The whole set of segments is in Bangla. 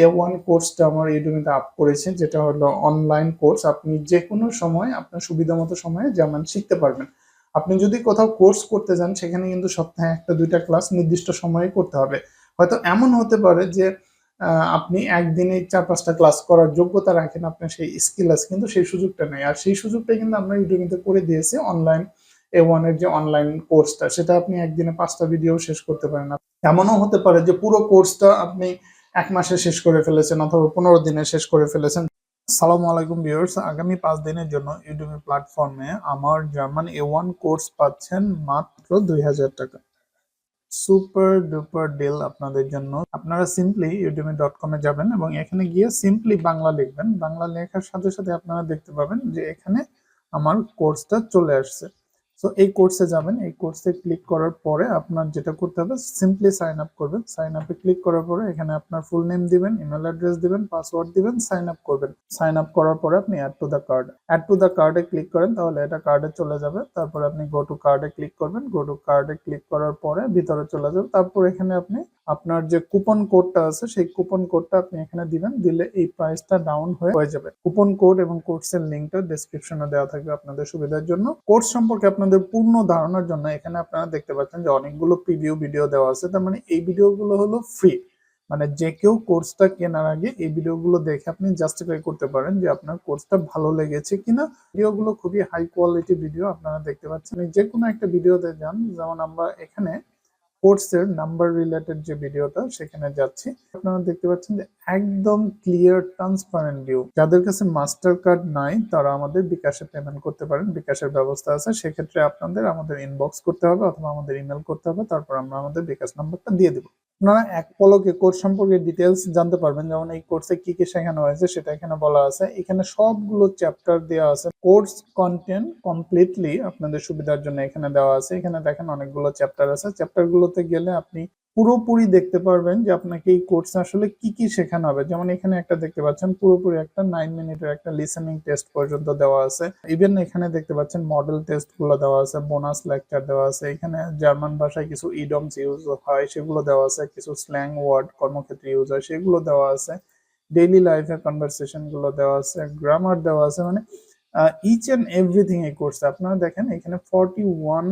A1 কোর্সটা আমার ইউটিউবে আপ করেছি, যেটা হলো অনলাইন কোর্স। আপনি যে কোনো সময় আপনার সুবিধামতো সময়ে যেমন শিখতে পারবেন। আপনি যদি কোথাও কোর্স করতে যান, সেখানে কিন্তু সপ্তাহে 1-2টা ক্লাস নির্দিষ্ট সময়ে করতে হবে। হয়তো এমন হতে পারে যে আপনি একদিনে 4-5টা ক্লাস করার যোগ্যতা রাখেন, আপনার সেই স্কিল আছে, কিন্তু সেই সুযোগটা নেই। আর সেই সুযোগটা কিন্তু আমরা ইউটিউবে করে দিয়েছি। অনলাইন A1 এর যে অনলাইন কোর্সটা, সেটা আপনি একদিনে 5টা ভিডিও শেষ করতে পারেন। এমনও হতে পারে যে পুরো কোর্সটা আপনি 1 মাসে শেষ করে ফেলেছেন অথবা 15 দিনে শেষ করে ফেলেছেন। আসসালামু আলাইকুম ভিউয়ার্স, আগামী 5 দিনের জন্য ইউটিউব প্ল্যাটফর্মে আমার জার্মান A1 কোর্স পাচ্ছেন মাত্র 2000 টাকা। সুপার ডুপার ডিল আপনাদের জন্য। আপনারা সিম্পলি udemy.com এ যাবেন এবং এখানে গিয়ে সিম্পলি বাংলা লিখবেন। বাংলা লেখার সাথে সাথে আপনারা দেখতে পাবেন যে এখানে আমার কোর্সটা চলে আসছে। সো এই কোর্সে যাবেন, এই কোর্সে ক্লিক করার পরে আপনার যেটা করতে হবে, সিম্পলি সাইন আপ করবেন। সাইন আপে ক্লিক করার পরে এখানে আপনার ফুল নেম দিবেন, ইমেল অ্যাড্রেস দিবেন, পাসওয়ার্ড দিবেন, সাইন আপ করবেন। সাইন আপ করার পরে আপনি add to the card, add to the কার্ডে ক্লিক করেন, তাহলে এটা কার্ডে চলে যাবে। তারপরে আপনি গো টু কার্ডে ক্লিক করবেন, গো টু কার্ডে ক্লিক করার পরে ভিতরে চলে যাবে। তারপর এখানে আপনি আপনার যে কুপন কোডটা আছে, সেই কুপন কোডটা আপনি এখানে দিবেন, দিলে এই প্রাইসটা ডাউন হয়ে যাবে। কুপন কোড এবং কোর্সের লিঙ্কটা ডেসক্রিপশনে দেওয়া থাকবে আপনাদের সুবিধার জন্য। কোর্স সম্পর্কে আপনাদের পূর্ণ ধারণার জন্য এখানে আপনারা দেখতে পাচ্ছেন যে অনেকগুলো প্রিভিউ ভিডিও দেওয়া আছে। তার মানে এই ভিডিওগুলো হলো ফ্রি, মানে যে কেউ কোর্সটা কেনার আগে এই ভিডিওগুলো দেখে আপনি জাস্টিফাই করতে পারেন যে আপনার কোর্সটা ভালো লেগেছে কিনা। ভিডিওগুলো খুবই হাই কোয়ালিটি ভিডিও আপনারা দেখতে পাচ্ছেন। যে কোনো একটা ভিডিওতে যান, যেমন আমরা এখানে কোর্সের নাম্বার রিলেটেড যে ভিডিওটা, সেখানে যাচ্ছি। আপনারা দেখতে পাচ্ছেন যে একদম ক্লিয়ার ট্রান্সপারেন্ট ভিউ। যাদের কাছে মাস্টার কার্ড নাই তারা আমাদের বিকাশে পেমেন্ট করতে পারেন, বিকাশের ব্যবস্থা আছে। সেক্ষেত্রে আপনাদের আমাদের ইনবক্স করতে হবে অথবা আমাদের ইমেল করতে হবে, তারপর আমরা আমাদের বিকাশ নাম্বারটা দিয়ে দেবো। আপনারা এক পলকে কোর্স সম্পর্কে ডিটেলস জানতে পারবেন। যেমন এই কোর্সে কি কি শেখানো হয়েছে সেটা এখানে বলা আছে। এখানে সবগুলো চ্যাপ্টার দেওয়া আছে। কোর্স কন্টেন্ট কমপ্লিটলি আপনাদের সুবিধার জন্য এখানে দেওয়া আছে। এখানে দেখেন অনেকগুলো চ্যাপ্টার আছে। চ্যাপ্টার গুলোতে গেলে আপনি পুরোপুরি দেখতে পারবেন যে আপনাকে এই কোর্সে আসলে কি কি শেখানো হবে। যেমন এখানে একটা দেখতে পাচ্ছেন পুরোপুরি একটা 9 মিনিটের একটা লিসেনিং টেস্ট পর্যন্ত দেওয়া আছে। ইভেন এখানে দেখতে পাচ্ছেন মডেল টেস্ট গুলো দেওয়া আছে, বোনাস লেকচার দেওয়া আছে। এখানে জার্মান ভাষায় কিছু ইডমস ইউজ হয় সেগুলো দেওয়া আছে, কিছু স্ল্যাং ওয়ার্ড কর্মক্ষেত্রে ইউজ হয় সেগুলো দেওয়া আছে, ডেইলি লাইফের কনভারসেশন গুলো দেওয়া আছে, গ্রামার দেওয়া আছে। মানে ইচ এন্ড এভরিথিং এই কোর্সে আপনারা দেখেন। এখানে 41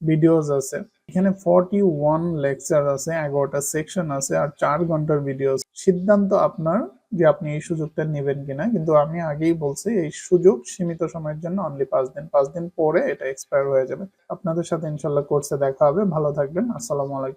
ভিডিওস আছে, এখানে 41 লেকচার আছে, 11টা সেকশন আছে, আর 4 ঘন্টার ভিডিও। সিদ্ধান্ত আপনার যে আপনি এই সুযোগটা নেবেন কিনা। কিন্তু আমি আগেই বলছি এই সুযোগ সীমিত সময়ের জন্য, অনলি 5 দিন। 5 দিন পরে এটা এক্সপায়ার হয়ে যাবে। আপনাদের সাথে ইনশাল্লাহ কোর্সে দেখা হবে। ভালো থাকবেন। আসসালামু আলাইকুম।